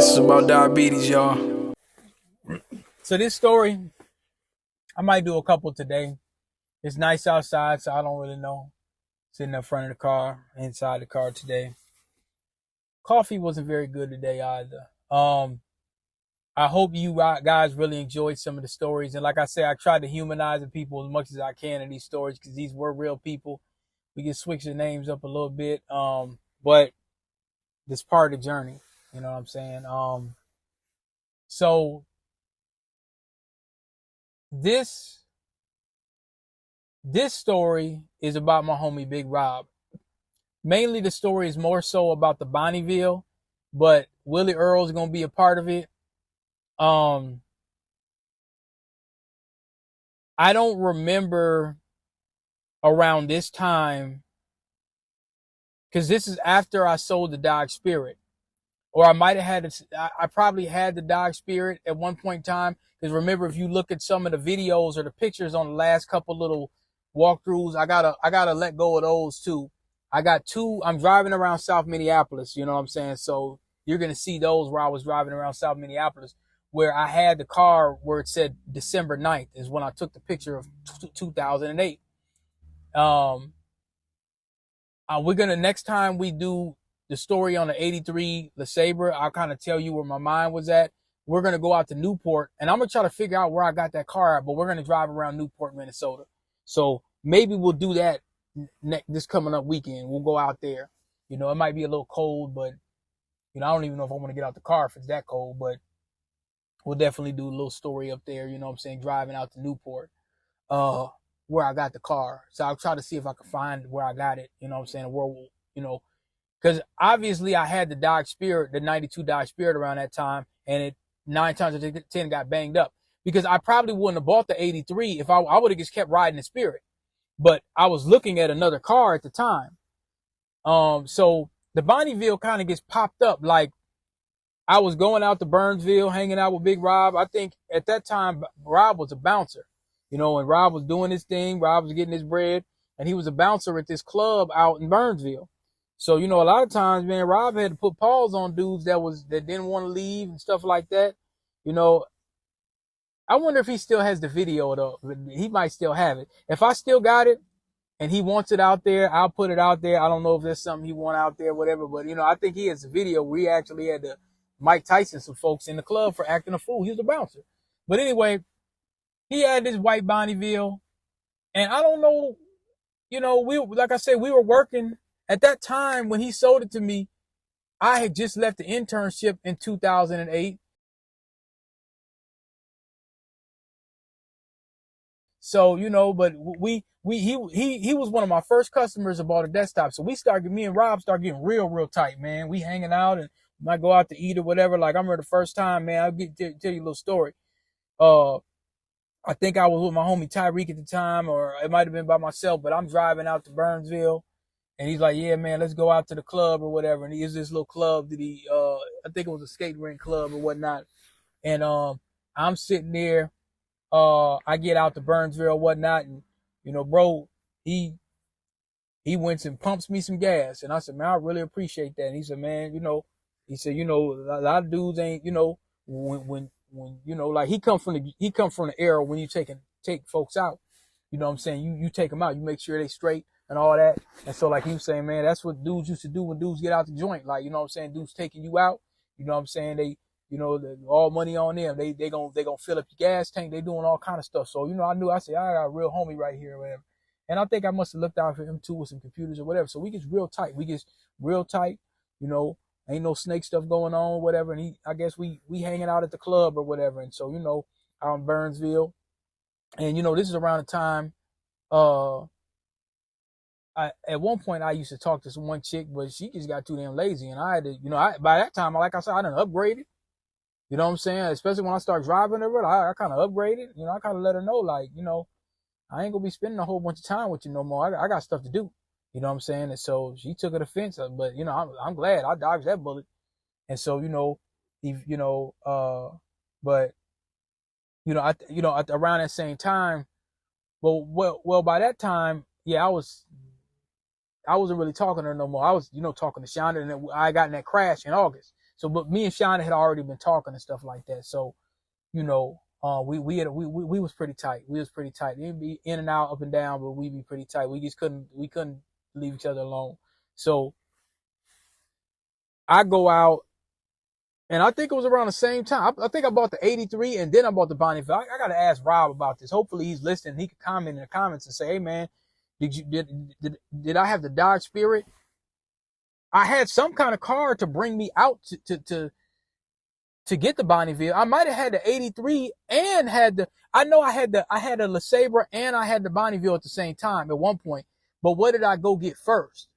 This is about diabetes, y'all. So this story, I might do a couple today. It's nice outside, so I don't really know. Sitting in front of the car, inside the car today. Coffee wasn't very good today either. I hope you guys really enjoyed some of the stories. And like I said, I tried to humanize the people as much as I can in these stories because these were real people. We can switch the names up a little bit. But this part of the journey, you know what I'm saying? So this story is about my homie Big Rob. Mainly the story is more so about the Bonneville, but Willie Earl's gonna be a part of it. I don't remember around this time because this is after I sold the Dodge Spirit, or I might have had I probably had the Dodge Spirit at one point in time. Because remember, if you look at some of the videos or the pictures on the last couple little walkthroughs, I gotta let go of those too. I got two. I'm driving around South Minneapolis. You know what I'm saying? So you're gonna see those where I was driving around South Minneapolis, where I had the car where it said December 9th is when I took the picture of 2008. We're gonna next time we do the story on the 83 LeSabre, I'll kind of tell you where my mind was at. We're gonna go out to Newport, and I'm gonna try to figure out where I got that car at. But we're gonna drive around Newport, Minnesota. So maybe we'll do that this coming up weekend. We'll go out there. You know, it might be a little cold, but you know, I don't even know if I want to get out the car if it's that cold. But we'll definitely do a little story up there. You know what I'm saying? Driving out to Newport. Where I got the car. So I'll try to see if I can find where I got it. You know what I'm saying? Where, you know, because obviously I had the Dodge Spirit, the 92 Dodge Spirit around that time, and it 9 times out of 10 got banged up. Because I probably wouldn't have bought the 83 if I would have just kept riding the Spirit. But I was looking at another car at the time. So the Bonneville kind of gets popped up. Like I was going out to Burnsville, hanging out with Big Rob. I think at that time, Rob was a bouncer. You know, and Rob was doing his thing, Rob was getting his bread, and he was a bouncer at this club out in Burnsville. So, you know, a lot of times, man, Rob had to put paws on dudes that didn't want to leave and stuff like that. You know, I wonder if he still has the video though. He might still have it. If I still got it and he wants it out there, I'll put it out there. I don't know if there's something he want out there, whatever, but you know, I think he has a video where he actually had to Mike Tyson some folks in the club for acting a fool. He was a bouncer. But anyway, he had this white Bonneville, and I don't know, you know, like I said, we were working at that time when he sold it to me. I had just left the internship in 2008. So, you know, but he was one of my first customers that bought a desktop. So me and Rob started getting real tight, man. We hanging out and might go out to eat or whatever. Like I remember the first time, man, I'll tell you a little story. I think I was with my homie Tyreek at the time, or it might have been by myself, but I'm driving out to Burnsville, and he's like, yeah, man, let's go out to the club or whatever. And he is this little club that I think it was a skate rink club or whatnot. And I'm sitting there, I get out to Burnsville or whatnot, and, you know, bro, he went and pumps me some gas. And I said, man, I really appreciate that. And he said, man, you know, a lot of dudes ain't, you know, when you know, like he come from the era when you take folks out, you know what I'm saying? You take them out, you make sure they straight and all that. And so like he was saying, man, that's what dudes used to do when dudes get out the joint. Like, you know what I'm saying? Dudes taking you out, you know what I'm saying? They, you know, all money on them. They gonna fill up your gas tank. They doing all kind of stuff. So, you know, I said, I got a real homie right here or whatever. And I think I must have looked out for him too with some computers or whatever. So we get real tight. You know, ain't no snake stuff going on, whatever. And I guess we hanging out at the club or whatever. And so, you know, out in Burnsville. And, you know, this is around the time, at one point I used to talk to some one chick, but she just got too damn lazy. And I had to, you know, by that time, like I said, I done upgraded. You know what I'm saying? Especially when I start driving her, I kind of upgraded. You know, I kind of let her know, like, you know, I ain't gonna be spending a whole bunch of time with you no more. I got stuff to do. You know what I'm saying? And so she took it offense, but you know, I'm glad I dodged that bullet. And so, you know, but you know, around that same time, well, by that time, yeah, I wasn't really talking to her no more. I was, you know, talking to Shonda, and I got in that crash in August. So, but me and Shauna had already been talking and stuff like that. So, you know, we was pretty tight. We was pretty tight. It'd be in and out, up and down, but we'd be pretty tight. We couldn't leave each other alone. So I go out, and I think it was around the same time. I think I bought the 83, and then I bought the Bonneville. I got to ask Rob about this. Hopefully he's listening. He could comment in the comments and say, "Hey man, did I have the Dodge Spirit? I had some kind of car to bring me out to get the Bonneville. I might have had the 83 and I had a LeSabre and I had the Bonneville at the same time at one point. But what did I go get first?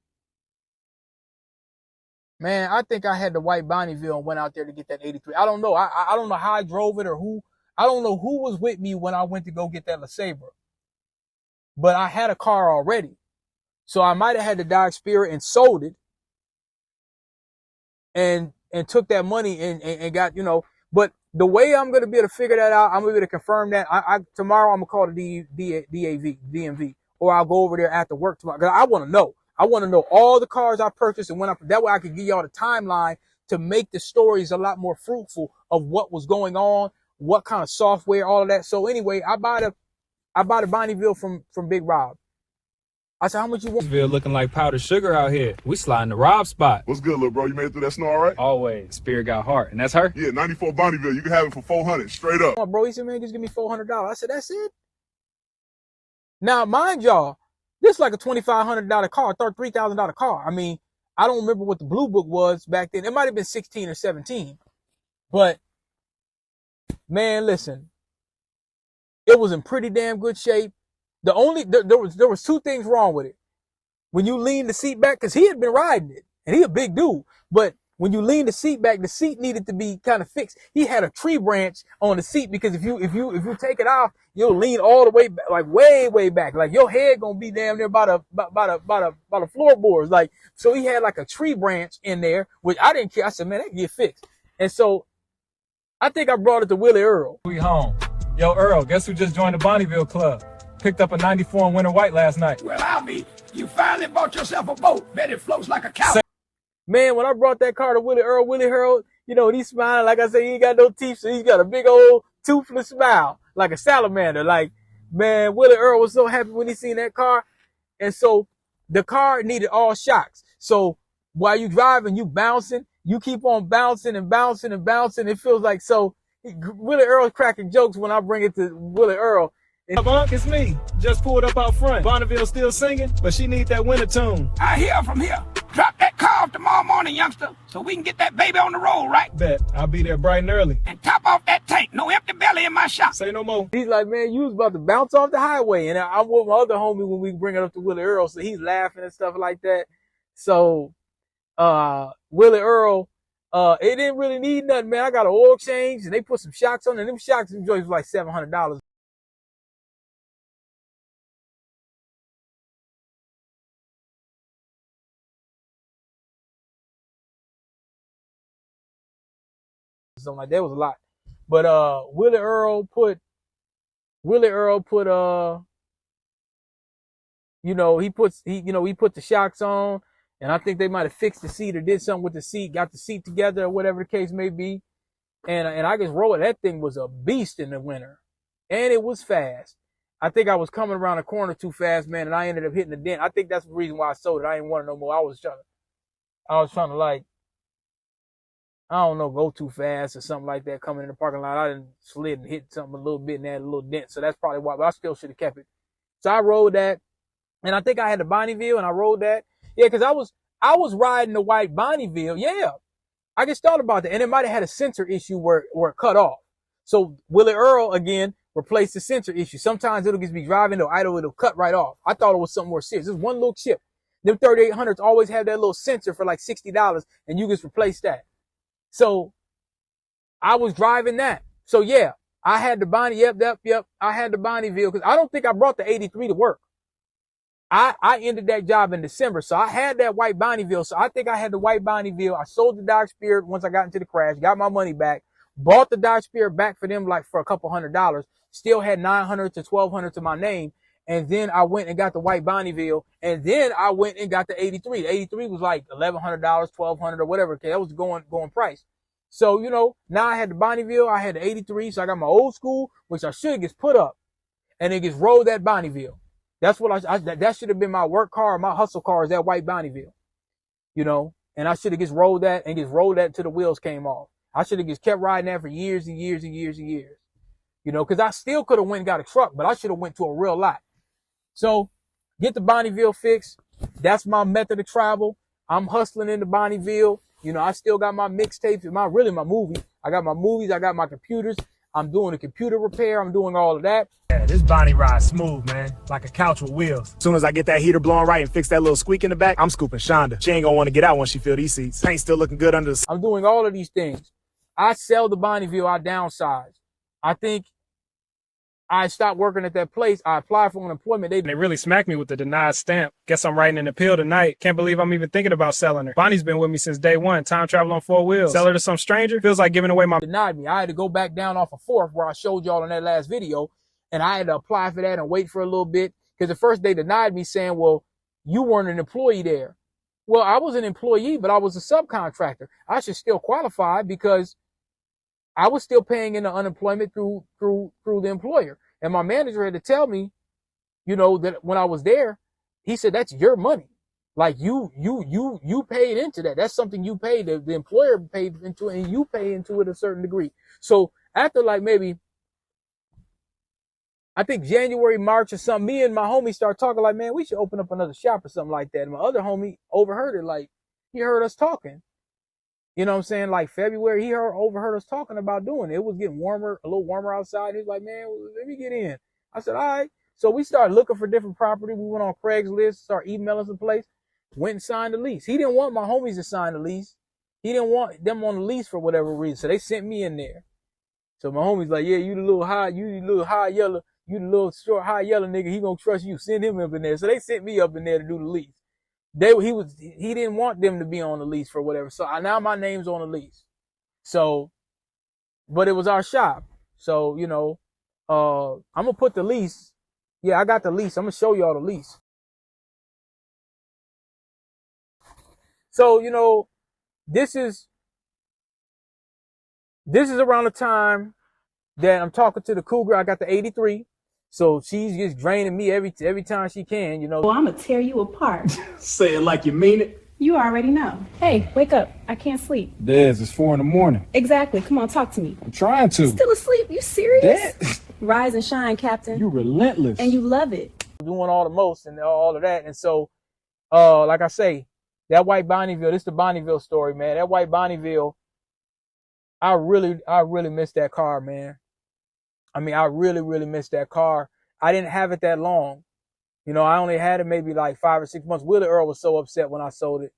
Man, I think I had the white Bonneville and went out there to get that 83. I don't know. I don't know how I drove it or who. I don't know who was with me when I went to go get that LeSabre. But I had a car already. So I might have had the Dodge Spirit and sold it. And took that money and got, you know, but the way I'm going to be able to figure that out, I'm going to be able to confirm that. Tomorrow I'm going to call the DMV, or I'll go over there after work tomorrow. Cause I want to know. I want to know all the cars I purchased and that way I can give y'all the timeline to make the stories a lot more fruitful of what was going on, what kind of software, all of that. So anyway, I bought a Bonneville from Big Rob. I said, how much you want? Bonneville looking like powdered sugar out here. We sliding the Rob spot. What's good, little bro? You made it through that snow all right? Always. Spirit got heart. And that's her? Yeah, 94 Bonneville. You can have it for 400 straight up. Come on, bro. He said, man, just give me $400. I said, that's it? Now, mind y'all, this is like a $2,500 car, $3,000 car. I mean, I don't remember what the Blue Book was back then. It might have been 16 or 17. But, man, listen, it was in pretty damn good shape. There was two things wrong with it. When you lean the seat back, because he had been riding it, and he a big dude, but when you lean the seat back, the seat needed to be kind of fixed. He had a tree branch on the seat because if you take it off, you'll lean all the way back, like way back, like your head gonna be damn near by the floorboards. Like, so he had like a tree branch in there, which I didn't care. I said, man, that can get fixed. And so I think I brought it to Willie Earl. We home. Yo, Earl, guess who just joined the Bonneville Club? Picked up a 94 in winter white last night. Well, I'll be. You finally bought yourself a boat. Bet it floats like a cow. Man, when I brought that car to Willie Earl, you know, he's smiling. Like I said, he ain't got no teeth, so he's got a big old toothless smile, like a salamander. Like, man, Willie Earl was so happy when he seen that car. And so the car needed all shocks. So while you driving, you bouncing, you keep on bouncing and bouncing and bouncing. It feels like so. Willie Earl's cracking jokes when I bring it to Willie Earl. It's me. Just pulled up out front. Bonneville still singing, but she need that winter tune. I hear from here. Drop that car off tomorrow morning, youngster, so we can get that baby on the road, right? Bet. I'll be there bright and early. And top off that tank. No empty belly in my shop. Say no more. He's like, man, you was about to bounce off the highway. And I'm with my other homie when we bring it up to Willie Earl, so he's laughing and stuff like that. So, Willie Earl, it didn't really need nothing, man. I got an oil change, and they put some shocks on it. Them shocks, them joints was like $700. Something like that was a lot. But Willie Earl put you know, he put the shocks on, and I think they might have fixed the seat or did something with the seat, got the seat together or whatever the case may be. And I just rolled it. That thing was a beast in the winter. And it was fast. I think I was coming around the corner too fast, man, and I ended up hitting the dent. I think that's the reason why I sold it. I didn't want it no more. I was trying to like, I don't know, go too fast or something like that coming in the parking lot. I didn't slid and hit something a little bit and had a little dent. So that's probably why, but I still should have kept it. So I rode that. And I think I had the Bonneville and I rode that. Yeah, because I was riding the white Bonneville. Yeah. I just thought about that. And it might have had a sensor issue where it cut off. So Willie Earl, again, replaced the sensor issue. Sometimes it'll just be driving or idle, it'll cut right off. I thought it was something more serious. This is one little chip. Them 3800s always have that little sensor for like $60 and you just replace that. So I was driving that. So yeah, I had the Yep. I had the Bonneville because I don't think I brought the 83 to work. I ended that job in December. So I had that white Bonneville. So I think I had the white Bonneville. I sold the Dodge Spirit once I got into the crash, got my money back, bought the Dodge Spirit back for them like for a couple $100. Still had $900 to $1,200 to my name. And then I went and got the white Bonneville, and then I went and got the 83. The 83 was like $1,100, $1,200 or whatever. Okay, that was going price. So, you know, now I had the Bonneville, I had the 83, so I got my old school, which I should get put up, and it gets rolled that Bonneville. That's what that should have been my work car, my hustle car is that white Bonneville, you know, and I should have just rolled that and just rolled that until the wheels came off. I should have just kept riding that for years and years and years and years, you know, because I still could have went and got a truck, but I should have went to a real lot. So get the Bonneville fixed. That's my method of travel. I'm hustling in the Bonneville. You know, I still got my mixtapes, my movie. I got my movies. I got my computers. I'm doing a computer repair. I'm doing all of that. Yeah, this Bonnie ride smooth, man. Like a couch with wheels. As soon as I get that heater blowing right and fix that little squeak in the back, I'm scooping Shonda. She ain't gonna want to get out once she feel these seats. Paint still looking good under the... I'm doing all of these things. I sell the Bonneville. I downsize. I think I stopped working at that place. I applied for unemployment. They really smacked me with the denied stamp. Guess I'm writing an appeal tonight. Can't believe I'm even thinking about selling her. Bonnie's been with me since day one. Time travel on 4 wheels. Sell her to some stranger? Feels like giving away my... Denied me. I had to go back down off of 4th where I showed y'all in that last video. And I had to apply for that and wait for a little bit. Because at first they denied me saying, well, you weren't an employee there. Well, I was an employee, but I was a subcontractor. I should still qualify because I was still paying in the unemployment through the employer. And my manager had to tell me, you know, that when I was there, he said, that's your money. Like you paid into that. That's something you paid. The employer paid into it and you pay into it a certain degree. So after like maybe, I think January, March or something, me and my homie start talking like, man, we should open up another shop or something like that. And my other homie overheard it. Like he heard us talking. You know what I'm saying? Like February, he overheard us talking about doing it. It was getting warmer, a little warmer outside. He was like, man, let me get in. I said, all right. So we started looking for different property. We went on Craigslist, started emailing some place, went and signed the lease. He didn't want my homies to sign the lease. He didn't want them on the lease for whatever reason. So they sent me in there. So my homie's like, yeah, you the little high yellow, you the little short high yellow nigga. He gonna trust you. Send him up in there. So they sent me up in there to do the lease. He didn't want them to be on the lease for whatever. So now my name's on the lease. So, but it was our shop. So, you know, I'm going to put the lease. Yeah, I got the lease. I'm going to show y'all the lease. So, you know, this is around the time that I'm talking to the cougar. I got the 83. So she's just draining me every time she can, you know. Well, I'm going to tear you apart. Say it like you mean it. You already know. Hey, wake up. I can't sleep. Dez, it's 4 in. Exactly. Come on, talk to me. I'm trying to. Still asleep? You serious? Dez. Rise and shine, Captain. You relentless. And you love it. Doing all the most and all of that. And so, like I say, that white Bonneville, this is the Bonneville story, man. That white Bonneville, I really miss that car, man. I mean, I really missed that car. I didn't have it that long. You know, I only had it maybe like 5 or 6 months. Willie Earl was so upset when I sold it.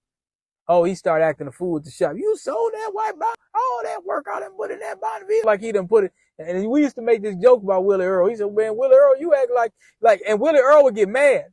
Oh, he started acting a fool at the shop. You sold that white Bonneville? All that work I done put in that Bonneville? Like he done put it. And we used to make this joke about Willie Earl. He said, man, Willie Earl, you act like, and Willie Earl would get mad.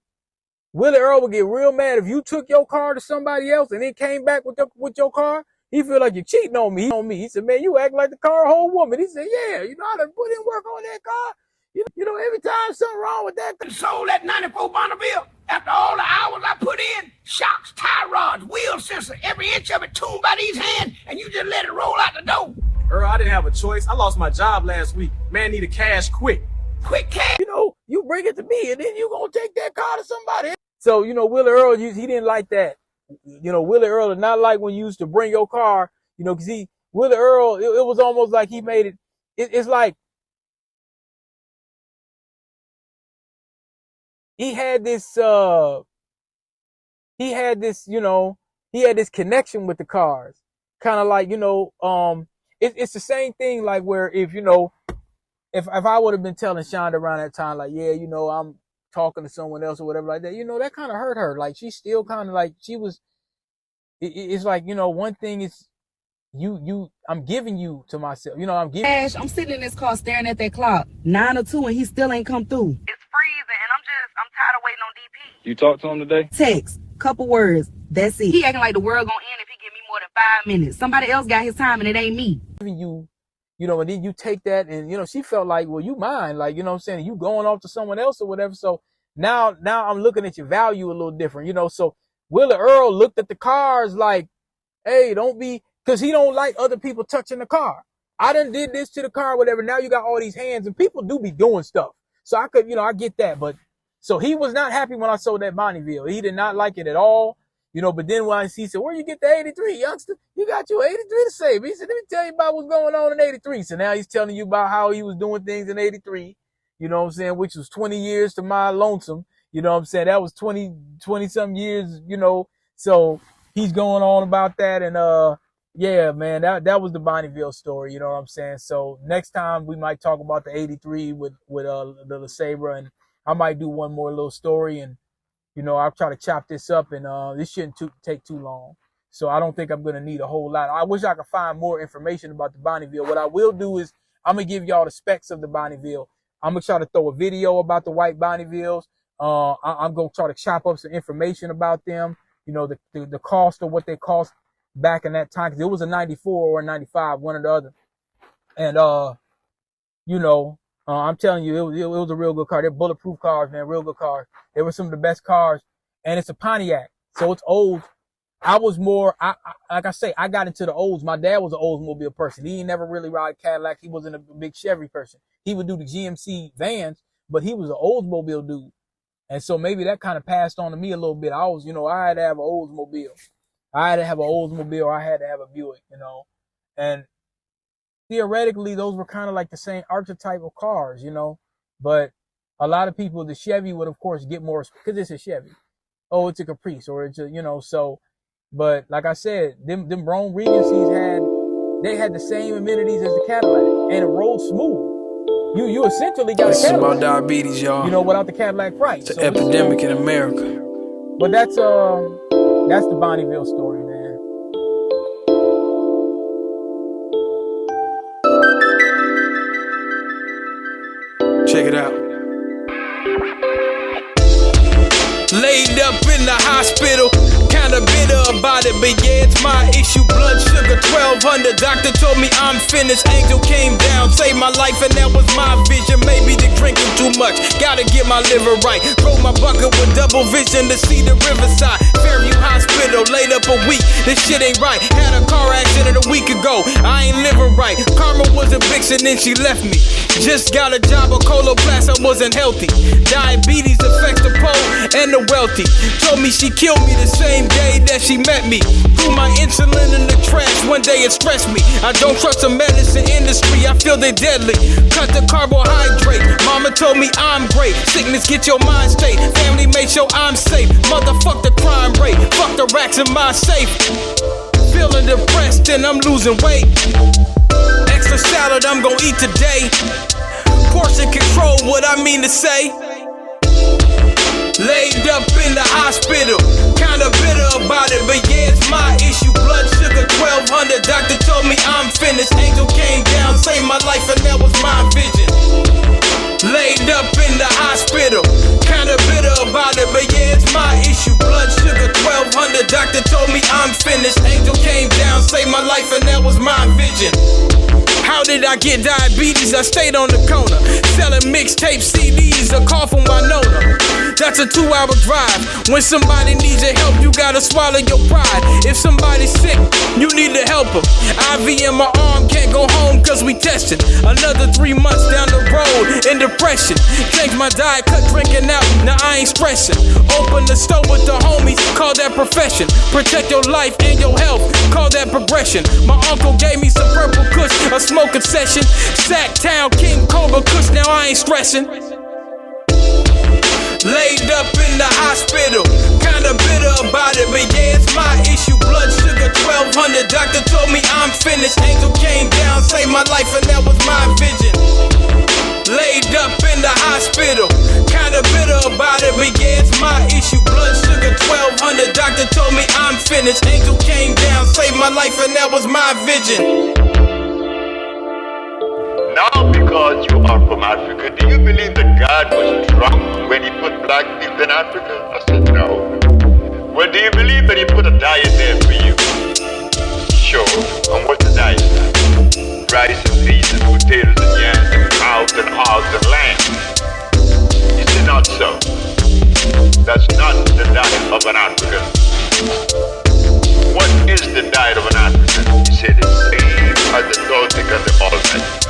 Willie Earl would get real mad if you took your car to somebody else and then came back with your car. He feel like you're cheating on me. He said, man, you act like the car whole woman. He said, yeah, you know, I done put in work on that car. You know, every time something wrong with that. Sold that 94 Bonneville. After all the hours I put in, shocks, tie rods, wheel sensor, every inch of it tuned by these hands, and you just let it roll out the door. Earl, I didn't have a choice. I lost my job last week. Man needed cash quick. Quick cash. You know, you bring it to me, and then you gonna take that car to somebody. So, you know, Willie Earl, he didn't like that. You know, Willie Earl did not like when you used to bring your car, you know, because Willie Earl, it was almost like he made it, it's like, he had this, you know, he had this connection with the cars. Kind of like, you know, it's the same thing like where if, you know, if I would have been telling Shonda around that time, like, yeah, you know, I'm talking to someone else or whatever like that, you know, that kind of hurt her. Like, she still kind of like, it's like, you know, one thing is I'm giving you to myself, you know, I'm giving. Ash, I'm sitting in this car staring at that clock, 9:02, and he still ain't come through. It's freezing, and I'm tired of waiting on DP. You talked to him today? Text, couple words, that's it. He acting like the world gonna end if he give me more than 5 minutes. Somebody else got his time, and it ain't me. You know, and then you take that and, you know, she felt like, well, you mine, like, you know what I'm saying? You going off to someone else or whatever. So now I'm looking at your value a little different, you know. So Willie Earl looked at the cars like, hey, don't be, because he don't like other people touching the car. I done did this to the car, whatever. Now you got all these hands, and people do be doing stuff. So I could, you know, I get that. But so he was not happy when I sold that Bonneville. He did not like it at all, you know. But then when he said, where you get the 83, youngster? You got your 83 to save. He said, let me tell you about what's going on in 83. So now he's telling you about how he was doing things in 83, you know what I'm saying, which was 20 years to my lonesome. You know what I'm saying? That was 20 some years, you know. So he's going on about that. And, yeah, man, that was the Bonneville story. You know what I'm saying? So next time we might talk about the 83 with the LeSabre, and I might do one more little story, and, you know, I'll try to chop this up, and, this shouldn't take too long. So I don't think I'm going to need a whole lot. I wish I could find more information about the Bonneville. What I will do is I'm going to give y'all the specs of the Bonneville. I'm going to try to throw a video about the white Bonnevilles. I'm going to try to chop up some information about them. You know, the cost of what they cost back in that time, because it was a 94 or a 95, one or the other. And, you know, I'm telling you, it was a real good car. They're bulletproof cars, man, real good cars. They were some of the best cars. And it's a Pontiac, so it's old. I was more, like I say, I got into the olds. My dad was an Oldsmobile person. He never really ride Cadillac. He wasn't a big Chevy person. He would do the GMC vans, but he was an Oldsmobile dude. And so maybe that kind of passed on to me a little bit. I was, you know, I had to have an Oldsmobile. I had to have an Oldsmobile, or I had to have a Buick, you know. And theoretically, those were kind of like the same archetype of cars, you know. But a lot of people, the Chevy would, of course, get more, because it's a Chevy. Oh, it's a Caprice, or it's a, you know, so. But like I said, them Rome Regencies they had the same amenities as the Cadillac, and it rolled smooth. You essentially got This a is Cadillac, about diabetes, y'all. you know, without the Cadillac price. It's an epidemic in America. But that's the Bonneville story, man. Check it out. Laid up in the hospital, kinda bitter about it, but yeah, it's my issue. Blood sugar 1200, doctor told me I'm finished. Angel came down, saved my life, and that was my vision. Maybe the drinking too much, gotta get my liver right. Roll my bucket with double vision to see the riverside. Fairview Hospital, laid up a week, this shit ain't right. Had a car accident a week ago, I ain't living right. Karma was a vixen and she left me. Just got a job of coloplast, I wasn't healthy. Diabetes affects the poor and the wealthy. Told me she killed me the same day that she met me. Threw my insulin in the trash, one day it stressed me. I don't trust the medicine industry, I feel they're deadly. Cut the carbohydrate, mama told me I'm great. Sickness get your mind state, family make sure I'm safe. Motherfuck the crime rate, fuck the racks in my safe. Feeling depressed and I'm losing weight. Extra salad I'm gon' eat today. Portion control, what I mean to say. Laid up in the hospital, kinda bitter about it, but yeah, it's my issue. Blood sugar 1200, doctor told me I'm finished. Angel came down, saved my life, and that was my vision. Laid up in the hospital, kinda bitter about it, but yeah, it's my issue. Blood sugar 1200, doctor told me I'm finished. Angel came down, saved my life, and that was my vision. How did I get diabetes? I stayed on the corner, selling mixtape CDs, a call from Winona. That's a 2-hour drive. When somebody needs your help, you gotta swallow your pride. If somebody's sick, you need to help them. IV in my arm, can't go home cause we testing. Another 3 months down the road in depression. Changed my diet, cut drinking out, now I ain't stressing. Open the store with the homies, call that profession. Protect your life and your health, call that progression. My uncle gave me some purple kush, a smoking session. Sacktown, King Cobra Kush, now I ain't stressing. Laid up in the hospital, kinda bitter about it, but yeah, it's my issue. Blood sugar 1200, doctor told me I'm finished. Angel came down, saved my life, and that was my vision. Laid up in the hospital, kinda bitter about it, but yeah, it's my issue. Blood sugar 1200, doctor told me I'm finished. Angel came down, saved my life, and that was my vision. Now, because you are from Africa, do you believe that God was drunk when he put black people in Africa? I said no. Well, do you believe that he put a diet there for you? Sure. And what's the diet? Rice and peas and potatoes and yams and cows and hogs and lambs. You said not so. That's not the diet of an African. What is the diet of an African? He said, the same as the Toltec and the Olmec.